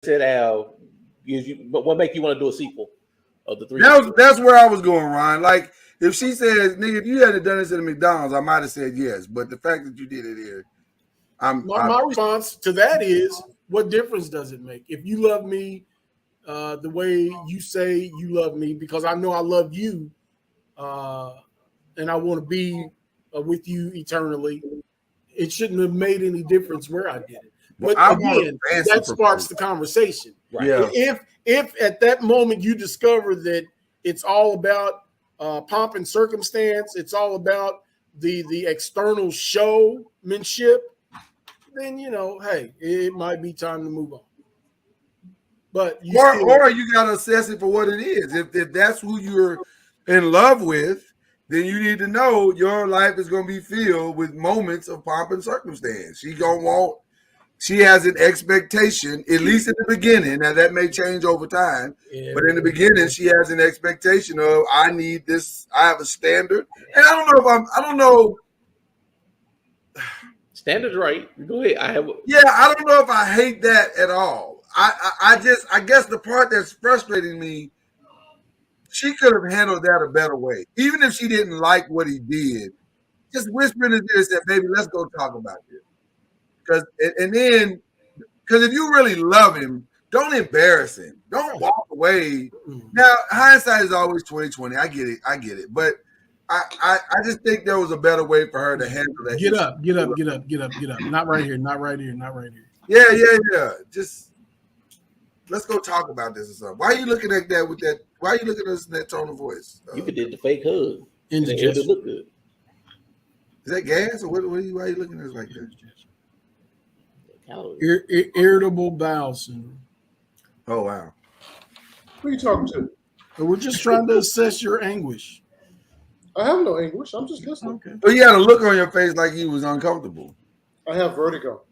said, Al, but what make you want to do a sequel of the three? That's where I was going, Ron. Like, if she says, nigga, if you hadn't done this at the McDonald's, I might have said yes. But the fact that you did it here, my response to that is, what difference does it make? If you love me the way you say you love me, because I know I love you, and I want to be with you eternally, it shouldn't have made any difference where I did it. But again, that sparks the conversation. Right. Yeah. If at that moment you discover that it's all about pomp and circumstance, it's all about the external showmanship, then hey, it might be time to move on. But you gotta assess it for what it is. If that's who you're in love with, then you need to know your life is gonna be filled with moments of pomp and circumstance. She has an expectation, at least in the beginning. Now that may change over time, but in the beginning, she has an expectation of, I need this. I have a standard, and I don't know. Standard's right. Go ahead. I don't know if I hate that at all. I guess the part that's frustrating me, she could have handled that a better way. Even if she didn't like what he did, just whisper in his ear, said, baby, let's go talk about this. Because if you really love him, don't embarrass him. Don't walk away. Now, hindsight is always 20/20. I get it. But I just think there was a better way for her to handle that. Get up. Not right here. Yeah. Just let's go talk about this or something. Why are you looking at that with that? Why are you looking at us in that tone of voice? You could did the fake hug. And it look good. Is that gas or why are you looking at us like that? Irritable bowel syndrome. Oh wow. Who are you talking to? We're just trying to assess your anguish. I have no anguish. I'm just listening. Okay. But you had a look on your face like you was uncomfortable. I have vertigo.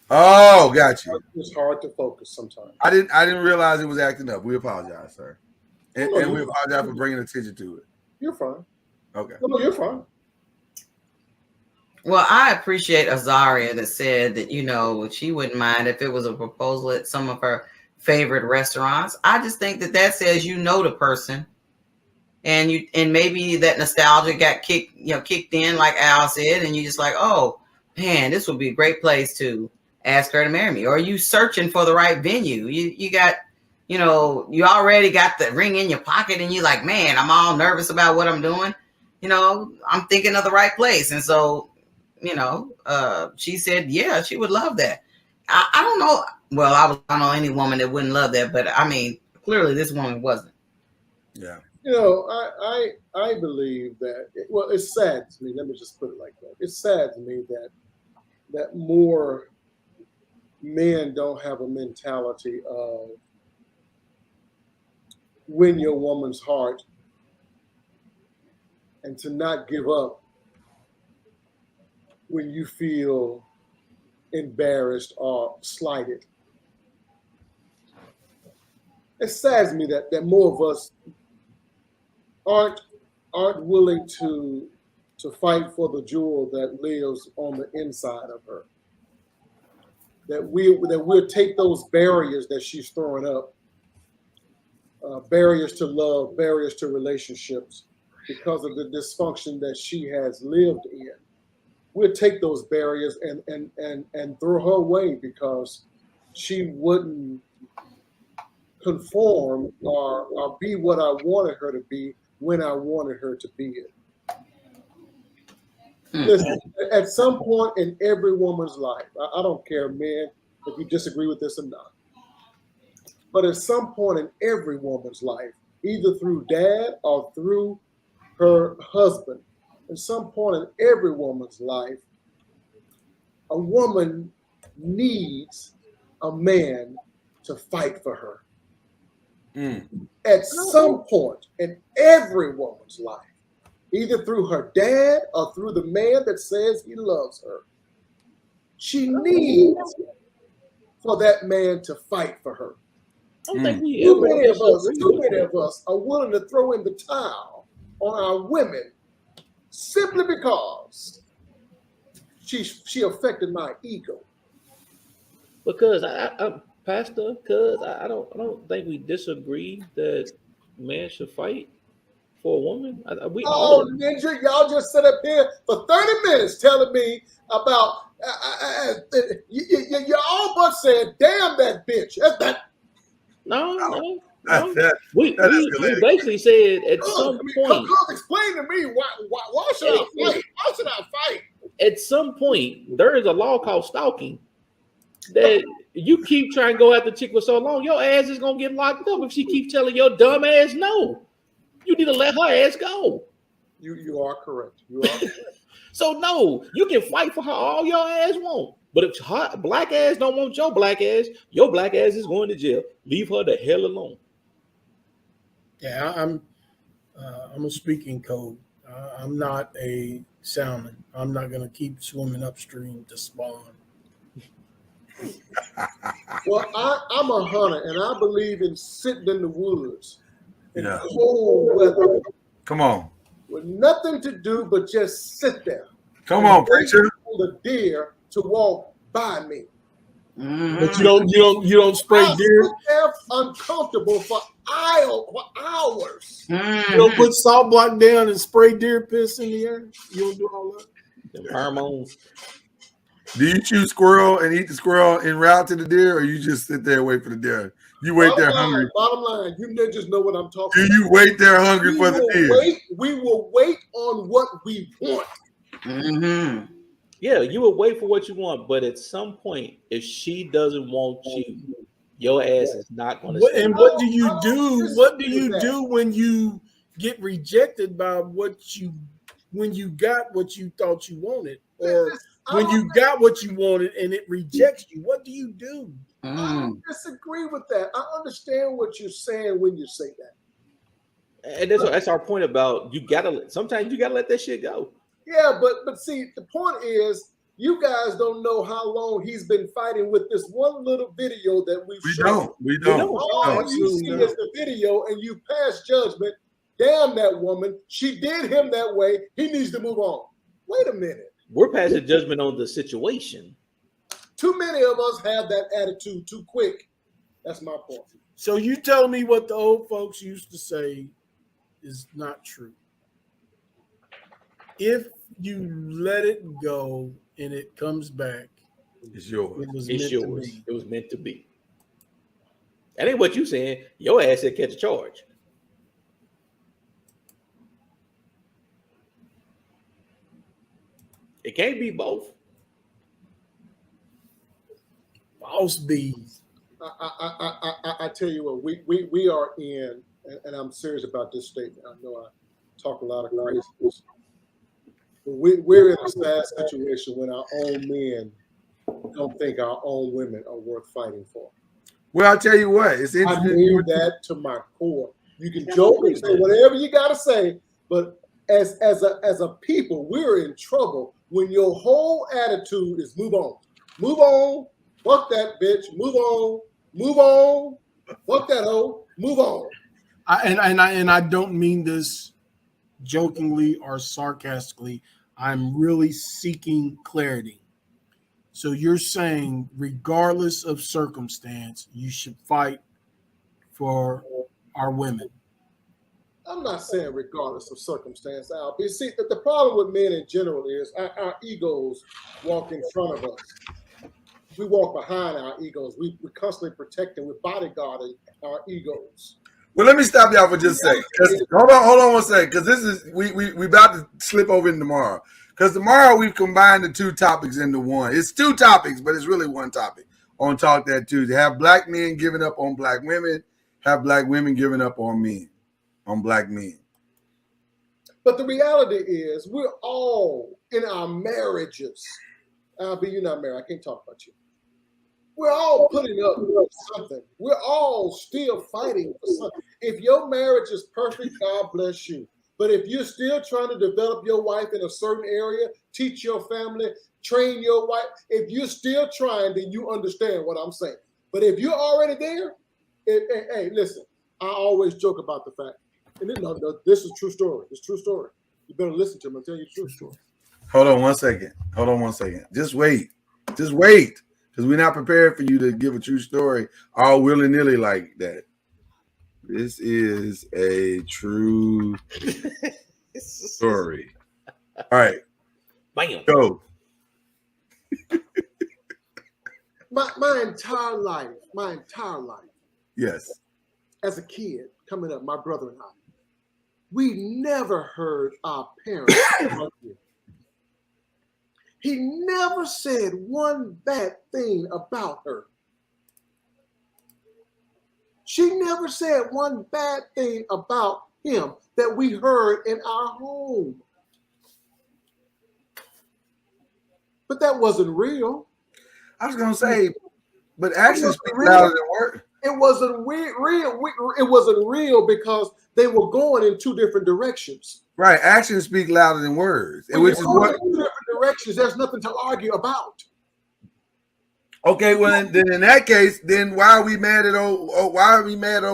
Oh, got you. It's hard to focus sometimes. I didn't realize it was acting up. We apologize, sir, and we apologize for bringing attention to it. You're fine. Okay. No, you're fine. Well, I appreciate Azaria that said that, she wouldn't mind if it was a proposal at some of her favorite restaurants. I just think that says the person, and maybe that nostalgia got kicked in, like Al said, and you just like, oh man, this would be a great place to ask her to marry me. Or you searching for the right venue. You got, you already got the ring in your pocket, and you're like, man, I'm all nervous about what I'm doing. I'm thinking of the right place, and so. She said, yeah, she would love that. I don't know. Well, I don't know any woman that wouldn't love that, but I mean, clearly this woman wasn't. Yeah. I believe that, it's sad to me. Let me just put it like that. It's sad to me that more men don't have a mentality of win your woman's heart and to not give up when you feel embarrassed or slighted. It saddens me that more of us aren't willing to fight for the jewel that lives on the inside of her. That we'll take those barriers that she's throwing up, barriers to love, barriers to relationships, because of the dysfunction that she has lived in. We'll take those barriers and throw her away because she wouldn't conform or be what I wanted her to be when I wanted her to be it. Listen, at some point in every woman's life, I don't care, men, if you disagree with this or not, but at some point in every woman's life, either through dad or through her husband, at some point in every woman's life, a woman needs a man to fight for her. At some point in every woman's life, either through her dad or through the man that says he loves her, she needs for that man to fight for her. Too many of us are willing to throw in the towel on our women simply because she affected my ego. Because Pastor, cuz I don't think we disagree that men should fight for a woman. We all Oh, Ninja, y'all just sit up here for 30 minutes telling me about. You all but said, "Damn that bitch." That's that. no. That We escalated. basically said at some point. Explain to me why should I fight? Why should I fight? At some point, there is a law called stalking that you keep trying to go after the chick for so long, your ass is gonna get locked up if she keeps telling your dumb ass no. You need to let her ass go. You are correct. You are correct. So no, you can fight for her all your ass want. But if her black ass don't want your black ass is going to jail. Leave her the hell alone. Yeah, I'm a speaking code. I'm not a salmon. I'm not going to keep swimming upstream to spawn. Well, I'm a hunter, and I believe in sitting in the woods in Yeah. cold weather Come on. with nothing to do but just sit there. Come on, preacher. For the deer to walk by me. But you don't spray I deer. sit there uncomfortable for hours. You don't put salt block down and spray deer piss in the air. You don't do all that. Them hormones. Do you choose squirrel and eat the squirrel en route to the deer, or you just sit there and wait for the deer? You wait there hungry. Bottom line, you ninjas know what I'm talking Do about. you wait there hungry for the deer? We will wait on what we want. Mm-hmm. Yeah, you would wait for what you want, but at some point, if she doesn't want you, your ass is not going to. And what do you do? What do you do when you get rejected by when you got what you thought you wanted, or when you got what you wanted and it rejects you? What do you do? I don't disagree with that. I understand what you're saying when you say that. And that's our point about sometimes you gotta let that shit go. Yeah, but see, the point is, you guys don't know how long he's been fighting with this one little video that we've shown. We don't. All you see is the video, and you pass judgment. Damn that woman. She did him that way. He needs to move on. Wait a minute. We're passing judgment on the situation. Too many of us have that attitude too quick. That's my point. So you tell me what the old folks used to say is not true. If you let it go and it comes back, It's yours. It was meant to be. That ain't what you saying. Your ass said catch a charge. It can't be both. false bees. I tell you what, we are in, and I'm serious about this statement. I know I talk a lot of craziness. We're in a sad situation when our own men don't think our own women are worth fighting for. Well, I'll tell you what, it's I interesting. mean that to my core. You can joke and say whatever you got to say, but as a people, we're in trouble when your whole attitude is move on, fuck that bitch, move on, fuck that hoe, move on. I don't mean this jokingly or sarcastically. I'm really seeking clarity. So you're saying, regardless of circumstance, you should fight for our women. I'm not saying regardless of circumstance, Al. But see, the problem with men in general is our egos walk in front of us. We walk behind our egos. We constantly protecting, we're bodyguarding our egos. Well, let me stop y'all for just a second. Hold on one second, because this is we about to slip over in tomorrow. Because tomorrow we've combined the two topics into one. It's two topics, but it's really one topic on Talk That Tuesday. Have black men giving up on black women, have black women giving up on men, on black men. But the reality is we're all in our marriages. Albie, you're not married. I can't talk about you. We're all putting up with something. We're all still fighting for something. If your marriage is perfect, God bless you. But if you're still trying to develop your wife in a certain area, teach your family, train your wife, if you're still trying, then you understand what I'm saying. But if you're already there, hey, listen, I always joke about the fact, and this is a true story. It's a true story. You better listen to me. I'm telling you the true story. Hold on one second. Just wait. because we're not prepared for you to give a true story all willy-nilly like that. This is a true story. All right. Bam. Go. My entire life, Yes. as a kid coming up, my brother and I, we never heard our parents argue. He never said one bad thing about her. She never said one bad thing about him that we heard in our home. But that wasn't real. I was gonna say, but actions speak louder than words. It wasn't real. It wasn't real because they were going in two different directions. Right, actions speak louder than words, When which is what. two different directions. There's nothing to argue about. Okay, well then in that case, then why are we mad at old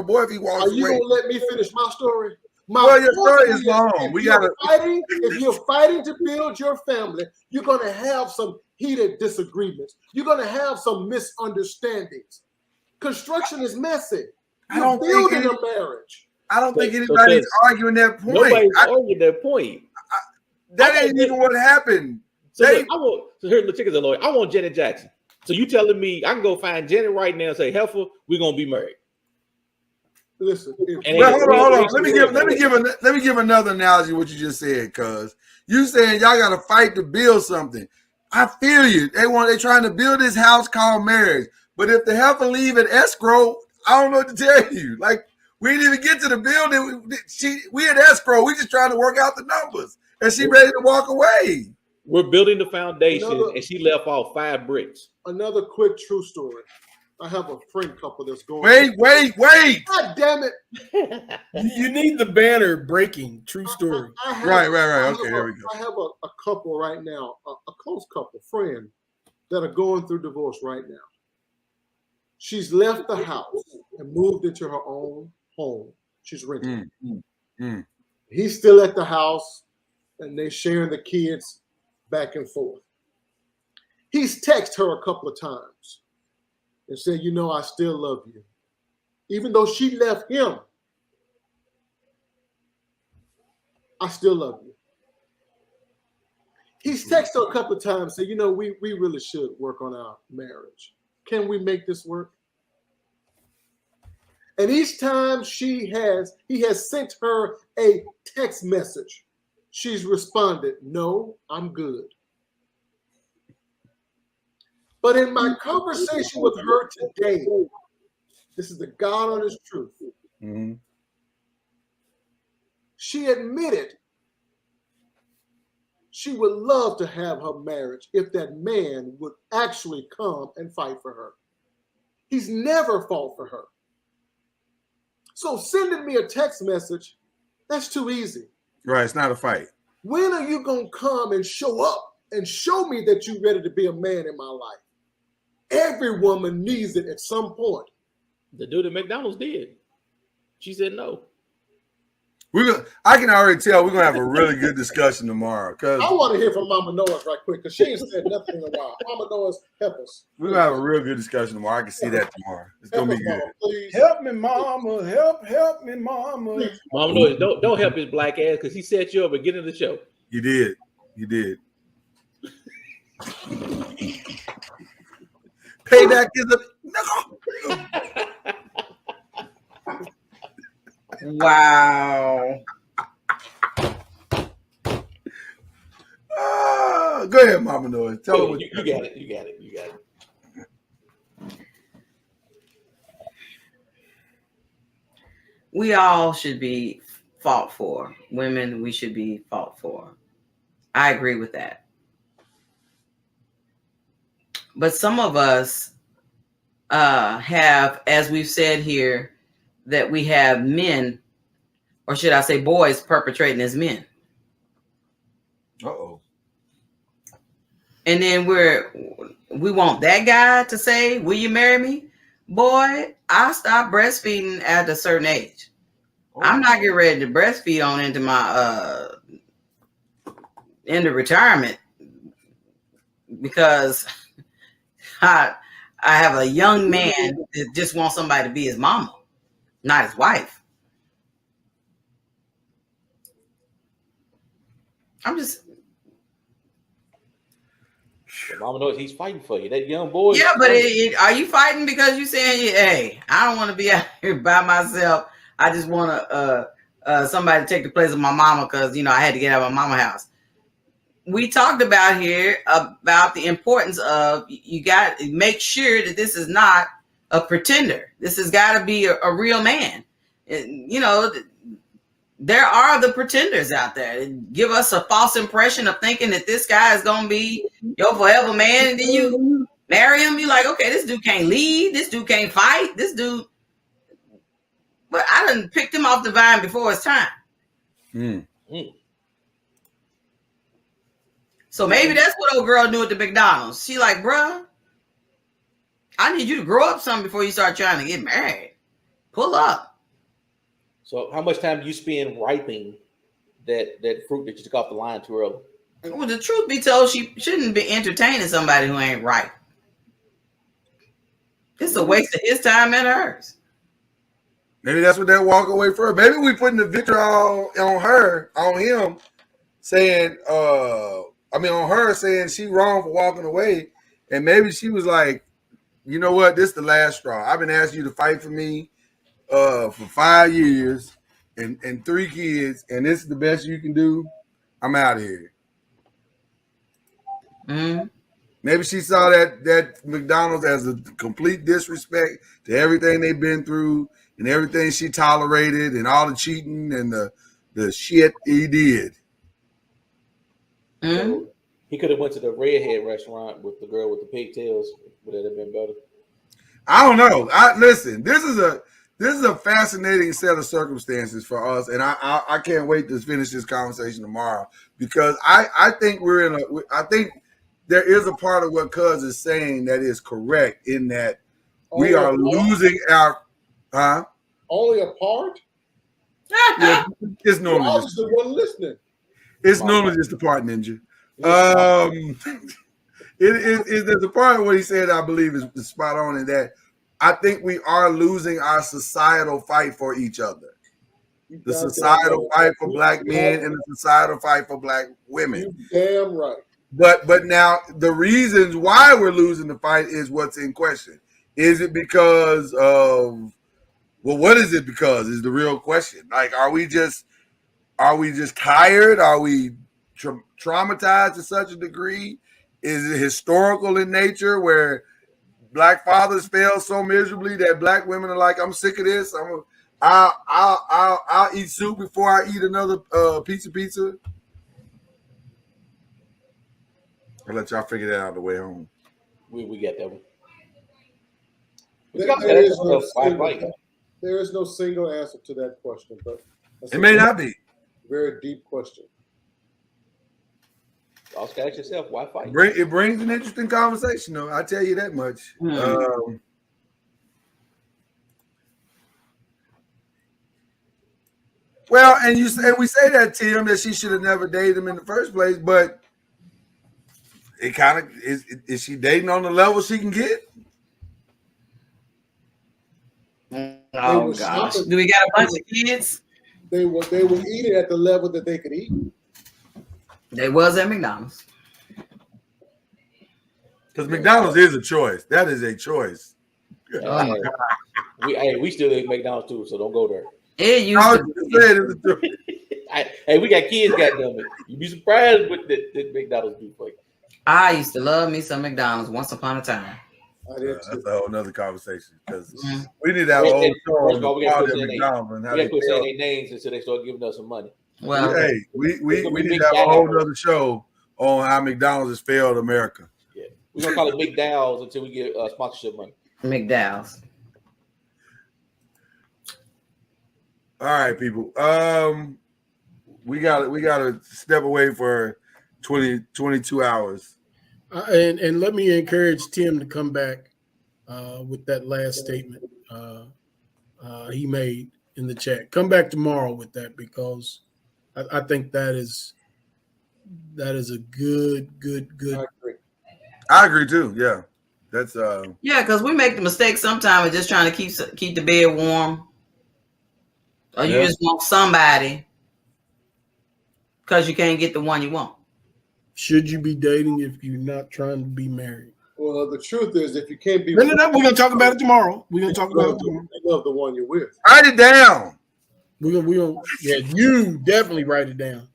boy if he walks Are you away? gonna let me finish my story? Well, your story is long. If you're fighting to build your family, you're gonna have some heated disagreements. You're gonna have some misunderstandings. Construction is messy. You're building a marriage. I don't think anybody's arguing that point. Nobody's arguing that point. That ain't even what happened. So here, check this, Lloyd. I want Janet Jackson. So you telling me I can go find Janet right now and say, "Heifer, we're gonna be married." Listen. Hold on. Let me give another analogy. What you just said, cuz you saying y'all got to fight to build something. I feel you. They trying to build this house called marriage. But if the heifer leave at escrow, I don't know what to tell you. Like we didn't even get to the building. We at escrow. We just trying to work out the numbers, and she ready to walk away. We're building the foundation, and she left off 5 bricks. Another quick true story. I have a friend couple that's going. Wait! God damn it! You need the banner breaking. True story. Right. Okay, here we go. I have a couple right now, a close couple, friend, that are going through divorce right now. She's left the house and moved into her own home. She's renting. He's still at the house, and they sharing the kids back and forth. He's texted her a couple of times and said, "You know, I still love you," even though she left him. I still love you. He's texted her a couple of times, said, "You know, we really should work on our marriage. Can we make this work?" And each time he has sent her a text message. She's responded, "No, I'm good." But in my conversation with her today, this is the God honest truth. She admitted she would love to have her marriage if that man would actually come and fight for her. He's never fought for her. So sending me a text message, that's too easy. Right, it's not a fight. When are you going to come and show up and show me that you're ready to be a man in my life? Every woman needs it at some point. The dude at McDonald's did. She said no. I can already tell we're gonna have a really good discussion tomorrow. Cause I want to hear from Mama NOIZ right quick because she ain't said nothing in a while. Mama NOIZ, help us. We're gonna have a real good discussion tomorrow. I can see that tomorrow. It's gonna be good. Please. Help me, mama. Help me, mama. Mama NOIZ, don't help his black ass because he set you up at beginning of the show. You did. Payback is a Wow. Go ahead, Mama NOIZ. Tell her what You got it. We all should be fought for. Women, we should be fought for. I agree with that. But some of us have, as we've said here, that we have men, or should I say boys, perpetrating as men. Uh-oh. And then we want that guy to say, "Will you marry me?" Boy, I stopped breastfeeding at a certain age. Oh. I'm not getting ready to breastfeed on into my into retirement because I have a young man that just wants somebody to be his mama, not his wife. I'm just. Mama knows he's fighting for you. That young boy. Yeah, but are you fighting because you saying, hey, I don't want to be out here by myself. I just want somebody to take the place of my mama because, you know, I had to get out of my mama house. We talked about here about the importance of you got to make sure that this is not a pretender. This has got to be a real man. You know, there are the pretenders out there that give us a false impression of thinking that this guy is going to be your forever man. And then you marry him. You're like, okay, this dude can't lead. This dude can't fight. This dude. But I done picked him off the vine before it's time. So maybe that's what old girl knew at the McDonald's. She like, bruh, I need you to grow up some before you start trying to get married. Pull up. So how much time do you spend ripening that fruit that you took off the line too early? Well, the truth be told, she shouldn't be entertaining somebody who ain't right. It's a waste of his time and hers. Maybe that's what that walk away for. Maybe we putting the victory on her, on him, saying, on her saying she wrong for walking away. And maybe she was like, you know what, this is the last straw. I've been asking you to fight for me for 5 years and 3 kids, and this is the best you can do. I'm out of here. Maybe she saw that McDonald's as a complete disrespect to everything they've been through and everything she tolerated and all the cheating and the shit he did. So he could have went to the redhead restaurant with the girl with the pigtails. Would that have been better? I don't know. Listen. This is a fascinating set of circumstances for us, and I can't wait to finish this conversation tomorrow because I think I think there is a part of what Cuz is saying that is correct in that we are losing our. Only a part? Yeah, it's normally just the one listening. It's normally just the part, Ninja. There's a part of what he said I believe is spot on in that I think we are losing our societal fight for each other. The societal fight for black men and the societal fight for black women. You're damn right. But now the reasons why we're losing the fight is what's in question. Is it because of what is it because is the real question. Like, are we just tired? Are we traumatized to such a degree? Is it historical in nature where black fathers fail so miserably that black women are like, I'm sick of this. I'll eat soup before I eat another pizza. I'll let y'all figure that out the way home. We get that one. There is no single answer to that question, but it may not be. Very deep question. You also ask yourself, why fight? It brings an interesting conversation, though. I tell you that much. Well, and we say that to him that she should have never dated him in the first place, but it kind of is she dating on the level she can get? Oh gosh. Do we got a bunch of kids? They were eating at the level that they could eat. They was at McDonald's. Because McDonald's is a choice. That is a choice. Oh my God. We still eat McDonald's too, so don't go there. It used to be. Hey, we got kids, goddammit. You'd be surprised what the McDonald's do for you. I used to love me some McDonald's once upon a time. That's a whole nother conversation because we need to have a whole show on the quality of McDonald's and how they quit saying their names until they start giving us some money. Well, hey, we need to have a whole other show on how McDonald's has failed America. Yeah, we're gonna call it McDowell's until we get sponsorship money. McDowell's. All right, people. We got to step away for 22 hours. And let me encourage Tim to come back with that last statement he made in the chat. Come back tomorrow with that because I think that is a good. I agree too. Yeah, That's Yeah, because we make the mistake sometimes of just trying to keep the bed warm, or you just want somebody because you can't get the one you want. Should you be dating if you're not trying to be married? Well, the truth is, if you can't be, No, we're gonna talk about it tomorrow. We're gonna talk about it tomorrow. You love the one you're with. write it down. We're gonna. Yeah, you definitely write it down.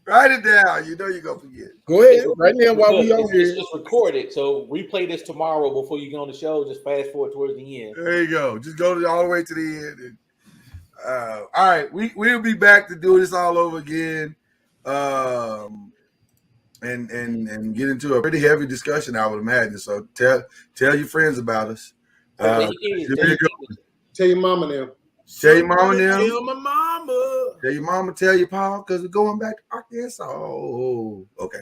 Write it down. You know you're gonna forget. Go ahead, right now while we on here. It's recorded, so replay this tomorrow before you get on the show. Just fast forward towards the end. There you go. Just go all the way to the end. And, all right, we'll be back to do this all over again, and get into a pretty heavy discussion, I would imagine. So tell your friends about us. Tell your mama now. Tell your mama now. Tell my mama. Tell your mama. Tell your pa, because we're going back to Arkansas. Oh, okay.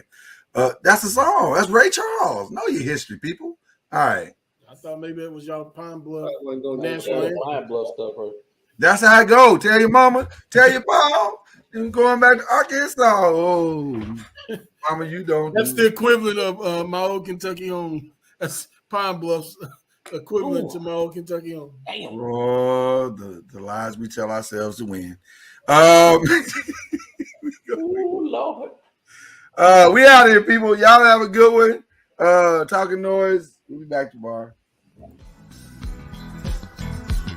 That's a song. That's Ray Charles. Know your history, people. All right. I thought maybe it was y'all Pine Bluff. National Pine Bluff stuff, right? That's how I go. Tell your mama. Tell your pa. And going back to Arkansas. Oh, mama, you don't. That's the equivalent of my old Kentucky home. That's Pine Bluff's equivalent to my old Kentucky home. Damn. Oh, the lies we tell ourselves to win. Oh, Lord. We out here, people. Y'all have a good one. Talking Noise. We'll be back tomorrow.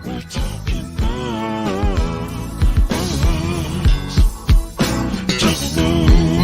We're talking noise. Talking noise.